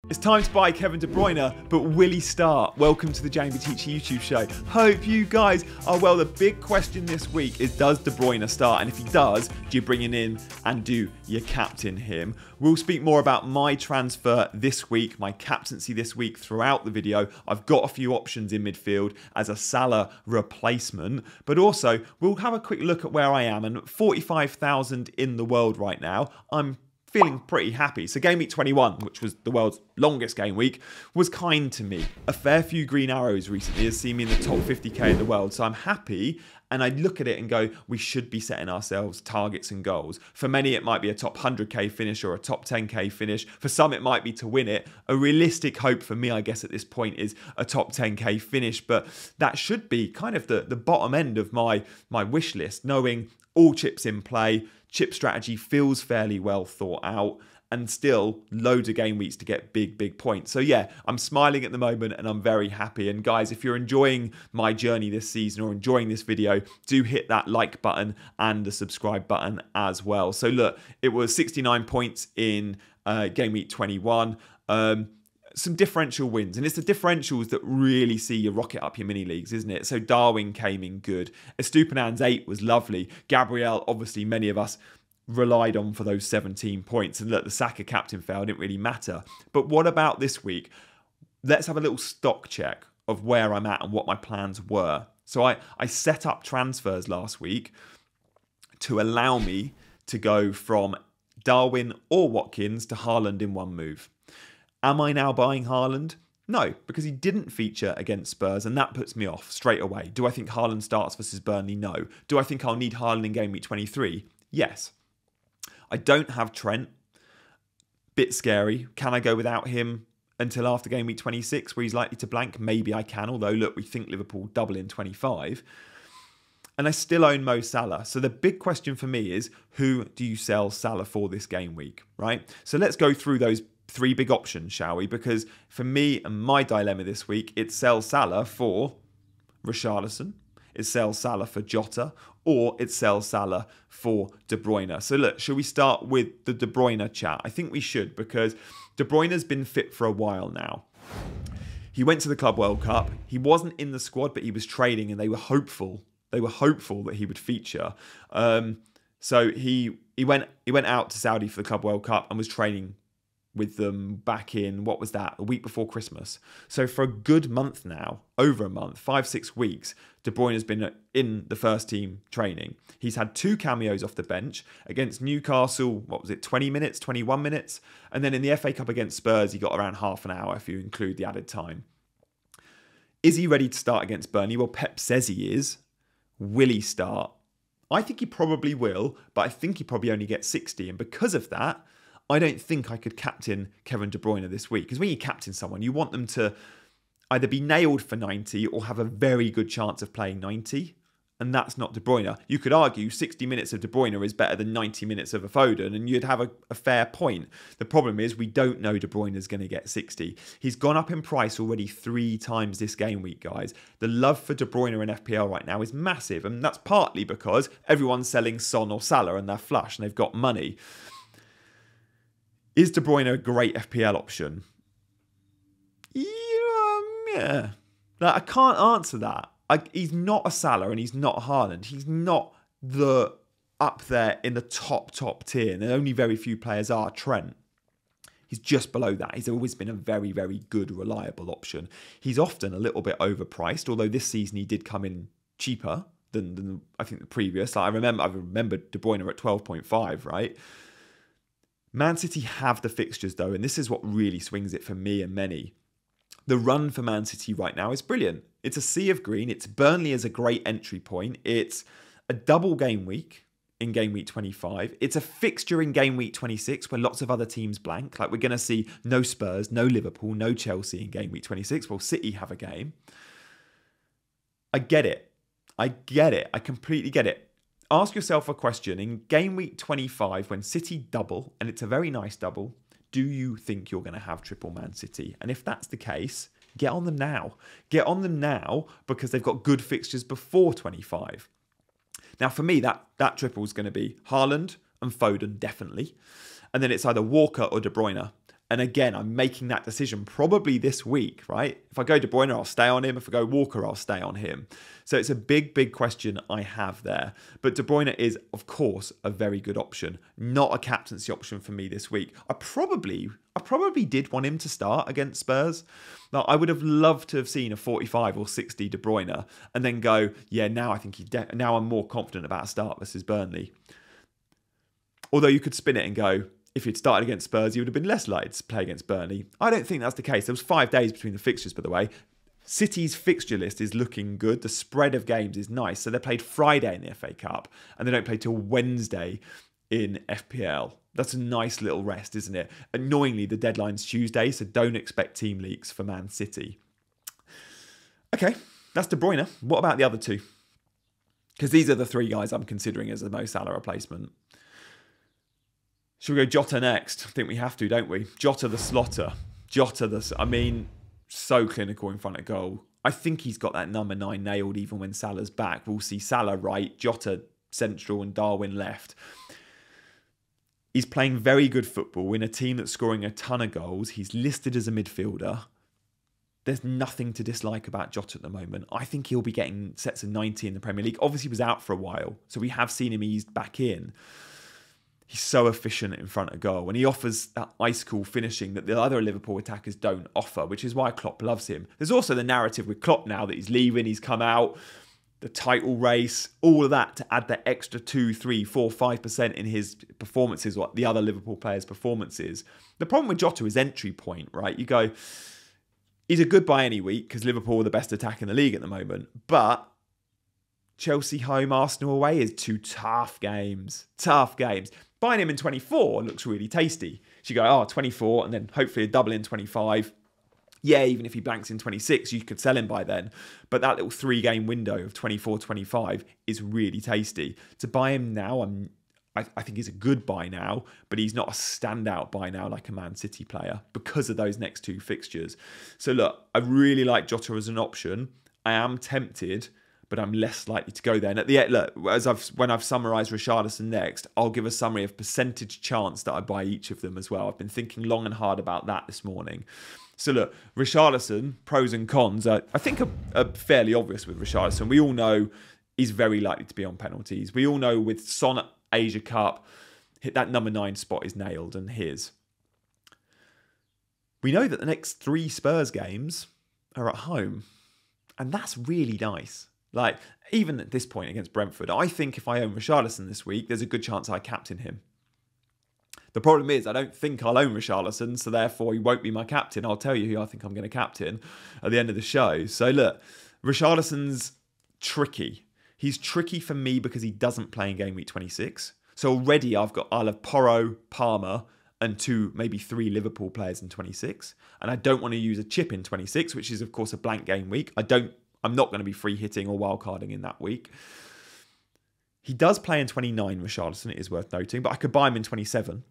It's time to buy Kevin De Bruyne, but will he start? Welcome to the Gianni YouTube show. Hope you guys are well. The big question this week is, does De Bruyne start? And if he does, do you bring him in and do you captain him? We'll speak more about my transfer this week, my captaincy this week throughout the video. I've got a few options in midfield as a Salah replacement, but also we'll have a quick look at where I am. And 45,000 in the world right now. I'm feeling pretty happy. So game week 21, which was the world's longest game week, was kind to me. A fair few green arrows recently has seen me in the top 50k in the world. So I'm happy, and I look at it and go, we should be setting ourselves targets and goals. For many, it might be a top 100k finish or a top 10k finish. For some, it might be to win it. A realistic hope for me, I guess, at this point is a top 10k finish. But that should be kind of the bottom end of my wish list, knowing all chips in play. Chip strategy feels fairly well thought out, and still loads of game weeks to get big points. So yeah, I'm smiling at the moment and I'm very happy. And guys, if you're enjoying my journey this season or enjoying this video, do hit that like button and the subscribe button as well. So look, it was 69 points in game week 21. Some differential wins, and it's the differentials that really see you rocket up your mini leagues, isn't it? So Darwin came in good. Estupiñán's 8 was lovely. Gabriel, obviously many of us relied on for those 17 points, and look, the Saka captain fail didn't really matter. But what about this week? Let's have a little stock check of where I'm at and what my plans were. So I set up transfers last week to allow me to go from Darwin or Watkins to Haaland in one move. Am I now buying Haaland? No, because he didn't feature against Spurs, and that puts me off straight away. Do I think Haaland starts versus Burnley? No. Do I think I'll need Haaland in game week 23? Yes. I don't have Trent. Bit scary. Can I go without him until after game week 26, where he's likely to blank? Maybe I can, although look, we think Liverpool double in 25. And I still own Mo Salah. So the big question for me is, who do you sell Salah for this game week, right? So let's go through those three big options, shall we? Because for me and my dilemma this week, it's sell Salah for Richarlison, it's sell Salah for Jota, or it's sell Salah for De Bruyne. So look, should we start with the De Bruyne chat? I think we should, because De Bruyne's been fit for a while now. He went to the Club World Cup. He wasn't in the squad, but he was training, and they were hopeful. They were hopeful that he would feature. So he went out to Saudi for the Club World Cup and was training with them back in, what was that, a week before Christmas. So for a good month now, over a month, 5-6 weeks, De Bruyne has been in the first team training. He's had 2 cameos off the bench against Newcastle, what was it, 20 minutes, 21 minutes? And then in the FA Cup against Spurs, he got around half an hour if you include the added time. Is he ready to start against Burnley? Well, Pep says he is. Will he start? I think he probably will, but I think he probably only gets 60. And because of that, I don't think I could captain Kevin De Bruyne this week. Because when you captain someone, you want them to either be nailed for 90 or have a very good chance of playing 90. And that's not De Bruyne. You could argue 60 minutes of De Bruyne is better than 90 minutes of a Foden, and you'd have a fair point. The problem is we don't know De Bruyne is going to get 60. He's gone up in price already 3 times this game week, guys. The love for De Bruyne in FPL right now is massive, and that's partly because everyone's selling Son or Salah and they're flush and they've got money. Is De Bruyne a great FPL option? Yeah. Like, I can't answer that. He's not a Salah and he's not a Haaland. He's not up there in the top tier. And only very few players are. Trent, he's just below that. He's always been a very good, reliable option. He's often a little bit overpriced, although this season he did come in cheaper than I think the previous. Like, I remember De Bruyne at 12.5, right? Man City have the fixtures though, and this is what really swings it for me and many. The run for Man City right now is brilliant. It's a sea of green. It's Burnley as a great entry point. It's a double game week in game week 25. It's a fixture in game week 26 where lots of other teams blank. Like, we're going to see no Spurs, no Liverpool, no Chelsea in game week 26. Well, City have a game. I get it. I completely get it. Ask yourself a question. In game week 25, when City double, and it's a very nice double, do you think you're going to have triple Man City? And if that's the case, get on them now. Get on them now, because they've got good fixtures before 25. Now, for me, that triple is going to be Haaland and Foden, definitely. And then it's either Walker or De Bruyne. And again, I'm making that decision probably this week, right? If I go De Bruyne, I'll stay on him. If I go Walker, I'll stay on him. So it's a big, big question I have there. But De Bruyne is, of course, a very good option. Not a captaincy option for me this week. I probably did want him to start against Spurs. Now, I would have loved to have seen a 45 or 60 De Bruyne and then go, yeah, now I think now I'm more confident about a start versus Burnley. Although you could spin it and go, if he'd started against Spurs, he would have been less likely to play against Burnley. I don't think that's the case. There was 5 days between the fixtures, by the way. City's fixture list is looking good. The spread of games is nice. So they played Friday in the FA Cup and they don't play till Wednesday in FPL. That's a nice little rest, isn't it? Annoyingly, the deadline's Tuesday, so don't expect team leaks for Man City. Okay, that's De Bruyne. What about the other two? Because these are the 3 guys I'm considering as the Mo Salah replacement. Should we go Jota next? I think we have to, don't we? Jota the slotter. So clinical in front of goal. I think he's got that number 9 nailed even when Salah's back. We'll see Salah right, Jota central and Darwin left. He's playing very good football in a team that's scoring a ton of goals. He's listed as a midfielder. There's nothing to dislike about Jota at the moment. I think he'll be getting sets of 90 in the Premier League. Obviously, he was out for a while, so we have seen him eased back in. He's so efficient in front of goal and he offers that ice-cool finishing that the other Liverpool attackers don't offer, which is why Klopp loves him. There's also the narrative with Klopp now that he's leaving, he's come out, the title race, all of that to add that extra 2, 3, 4, 5% in his performances, or the other Liverpool players' performances. The problem with Jota is entry point, right? You go, he's a good buy any week because Liverpool are the best attack in the league at the moment, but Chelsea home, Arsenal away is 2 tough games. Tough games. Buying him in 24 looks really tasty. So you go, 24 and then hopefully a double in 25. Yeah, even if he blanks in 26, you could sell him by then. But that little 3-game window of 24-25 is really tasty. To buy him now, I think he's a good buy now, but he's not a standout buy now like a Man City player because of those next 2 fixtures. So look, I really like Jota as an option. I am tempted, but I'm less likely to go there. And at the end, look, when I've summarised Richarlison next, I'll give a summary of percentage chance that I buy each of them as well. I've been thinking long and hard about that this morning. So look, Richarlison, pros and cons, I think are fairly obvious with Richarlison. We all know he's very likely to be on penalties. We all know with Son at Asia Cup, that number 9 spot is nailed and his. We know that the next 3 Spurs games are at home. And that's really nice. Like, even at this point against Brentford, I think if I own Richarlison this week, there's a good chance I captain him. The problem is, I don't think I'll own Richarlison, so therefore he won't be my captain. I'll tell you who I think I'm going to captain at the end of the show. So look, Richarlison's tricky. He's tricky for me because he doesn't play in game week 26. So already I'll have Porro, Palmer, and 2, maybe 3 Liverpool players in 26. And I don't want to use a chip in 26, which is, of course, a blank game week. I'm not going to be free hitting or wildcarding in that week. He does play in 29, Richarlison, it is worth noting, but I could buy him in 27.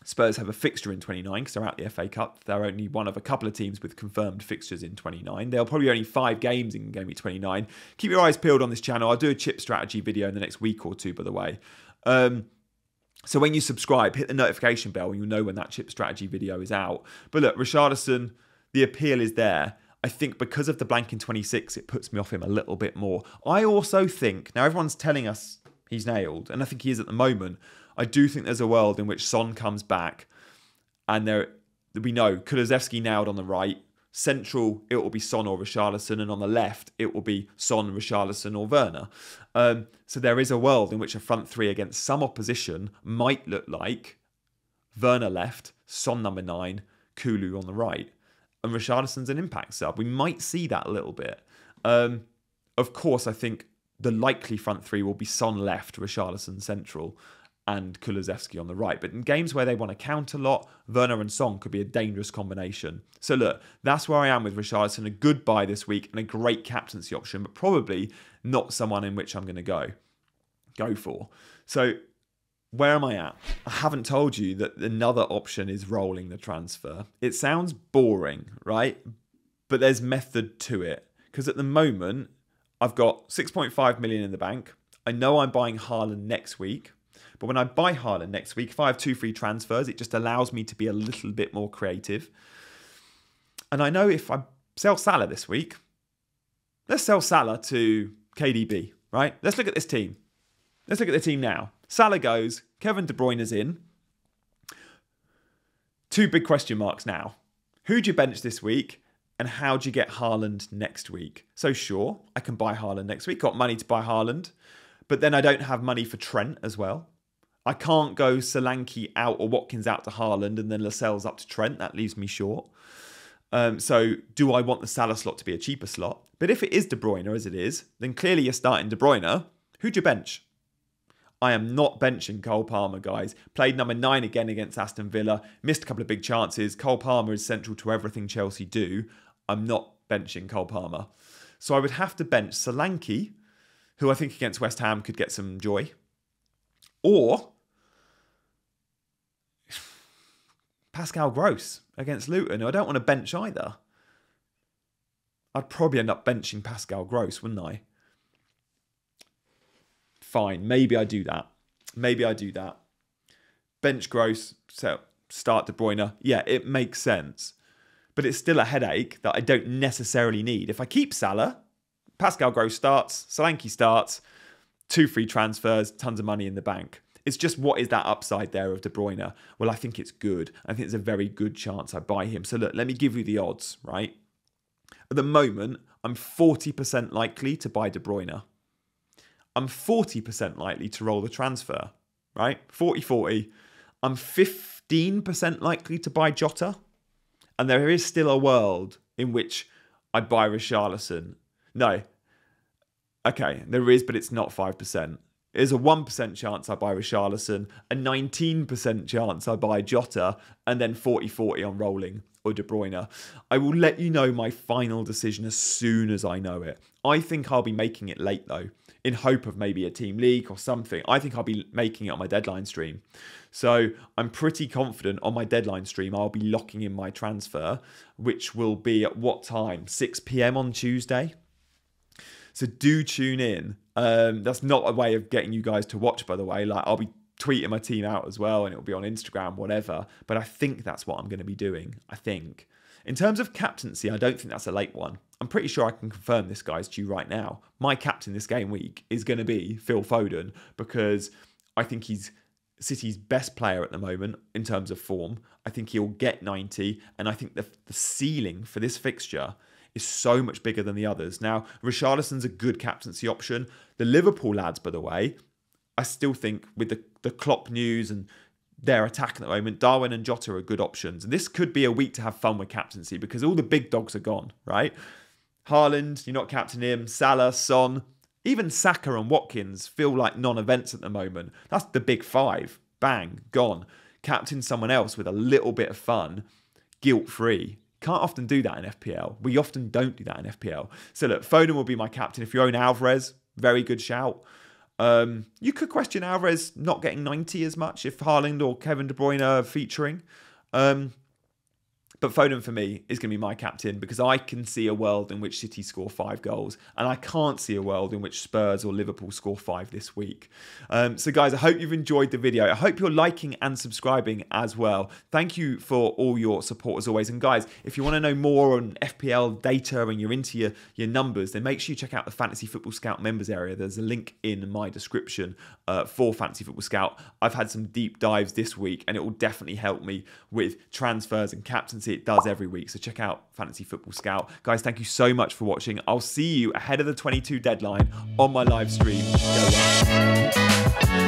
Spurs have a fixture in 29 because they're out the FA Cup. They're only one of a couple of teams with confirmed fixtures in 29. They'll probably only 5 games in game week 29. Keep your eyes peeled on this channel. I'll do a chip strategy video in the next week or 2, by the way. So when you subscribe, hit the notification bell and you'll know when that chip strategy video is out. But look, Richarlison, the appeal is there. I think because of the blank in 26, it puts me off him a little bit more. I also think, now everyone's telling us he's nailed, and I think he is at the moment. I do think there's a world in which Son comes back, and we know Kulusevski nailed on the right. Central, it will be Son or Richarlison, and on the left, it will be Son, Richarlison or Werner. So there is a world in which a front 3 against some opposition might look like Werner left, Son number 9, Kulu on the right. And Richarlison's an impact sub. We might see that a little bit. Of course, I think the likely front 3 will be Son left, Richarlison central, and Kulusevski on the right. But in games where they want to count a lot, Werner and Son could be a dangerous combination. So look, that's where I am with Richarlison. A good buy this week and a great captaincy option, but probably not someone in which I'm going to go for. So where am I at? I haven't told you that another option is rolling the transfer. It sounds boring, right? But there's method to it. Because at the moment, I've got 6.5 million in the bank. I know I'm buying Haaland next week. But when I buy Haaland next week, if I have 2 free transfers, it just allows me to be a little bit more creative. And I know if I sell Salah this week, let's sell Salah to KDB, right? Let's look at this team. Let's look at the team now. Salah goes, Kevin De Bruyne is in. 2 big question marks now. Who'd you bench this week? And how do you get Haaland next week? So sure, I can buy Haaland next week. Got money to buy Haaland. But then I don't have money for Trent as well. I can't go Solanke out or Watkins out to Haaland and then Lascelles up to Trent. That leaves me short. So do I want the Salah slot to be a cheaper slot? But if it is De Bruyne, as it is, then clearly you're starting De Bruyne. Who'd you bench? I am not benching Cole Palmer, guys. Played number 9 again against Aston Villa. Missed a couple of big chances. Cole Palmer is central to everything Chelsea do. I'm not benching Cole Palmer. So I would have to bench Solanke, who I think against West Ham could get some joy. Or Pascal Gross against Luton, who I don't want to bench either. I'd probably end up benching Pascal Gross, wouldn't I? Fine, maybe I do that. Maybe I do that. Bench Gross, so start De Bruyne. Yeah, it makes sense. But it's still a headache that I don't necessarily need. If I keep Salah, Pascal Gross starts, Solanke starts, 2 free transfers, tons of money in the bank. It's just what is that upside there of De Bruyne? Well, I think it's good. I think it's a very good chance I buy him. So look, let me give you the odds, right? At the moment, I'm 40% likely to buy De Bruyne. I'm 40% likely to roll the transfer, right? 40-40. I'm 15% likely to buy Jota. And there is still a world in which I buy Richarlison. No. Okay, there is, but it's not 5%. There's a 1% chance I buy Richarlison, a 19% chance I buy Jota, and then 40-40 on rolling or De Bruyne. I will let you know my final decision as soon as I know it. I think I'll be making it late though, in hope of maybe a team leak or something. I think I'll be making it on my deadline stream. So I'm pretty confident on my deadline stream I'll be locking in my transfer, which will be at what time? 6 p.m. on Tuesday. So do tune in. That's not a way of getting you guys to watch, by the way. Like, I'll be tweeting my team out as well, and it'll be on Instagram, whatever. But I think that's what I'm going to be doing, I think. In terms of captaincy, I don't think that's a late one. I'm pretty sure I can confirm this, guys, to you right now. My captain this game week is going to be Phil Foden, because I think he's City's best player at the moment in terms of form. I think he'll get 90, and I think the ceiling for this fixture is so much bigger than the others. Now, Richarlison's a good captaincy option. The Liverpool lads, by the way, I still think with the Klopp news and their attack at the moment, Darwin and Jota are good options. And this could be a week to have fun with captaincy because all the big dogs are gone, right? Haaland, you're not captaining him. Salah, Son, even Saka and Watkins feel like non-events at the moment. That's the big 5. Bang, gone. Captain someone else with a little bit of fun, guilt-free. Can't often do that in FPL. We often don't do that in FPL. So look, Foden will be my captain. If you own Alvarez, very good shout. You could question Alvarez not getting 90 as much if Haaland or Kevin De Bruyne are featuring. But Foden for me is going to be my captain because I can see a world in which City score 5 goals and I can't see a world in which Spurs or Liverpool score 5 this week. So guys, I hope you've enjoyed the video. I hope you're liking and subscribing as well. Thank you for all your support as always. And guys, if you want to know more on FPL data and you're into your numbers, then make sure you check out the Fantasy Football Scout members area. There's a link in my description for Fantasy Football Scout. I've had some deep dives this week and it will definitely help me with transfers and captaincy. It does every week. So check out Fantasy Football Scout. Guys, thank you so much for watching. I'll see you ahead of the 22 deadline on my live stream. Go on.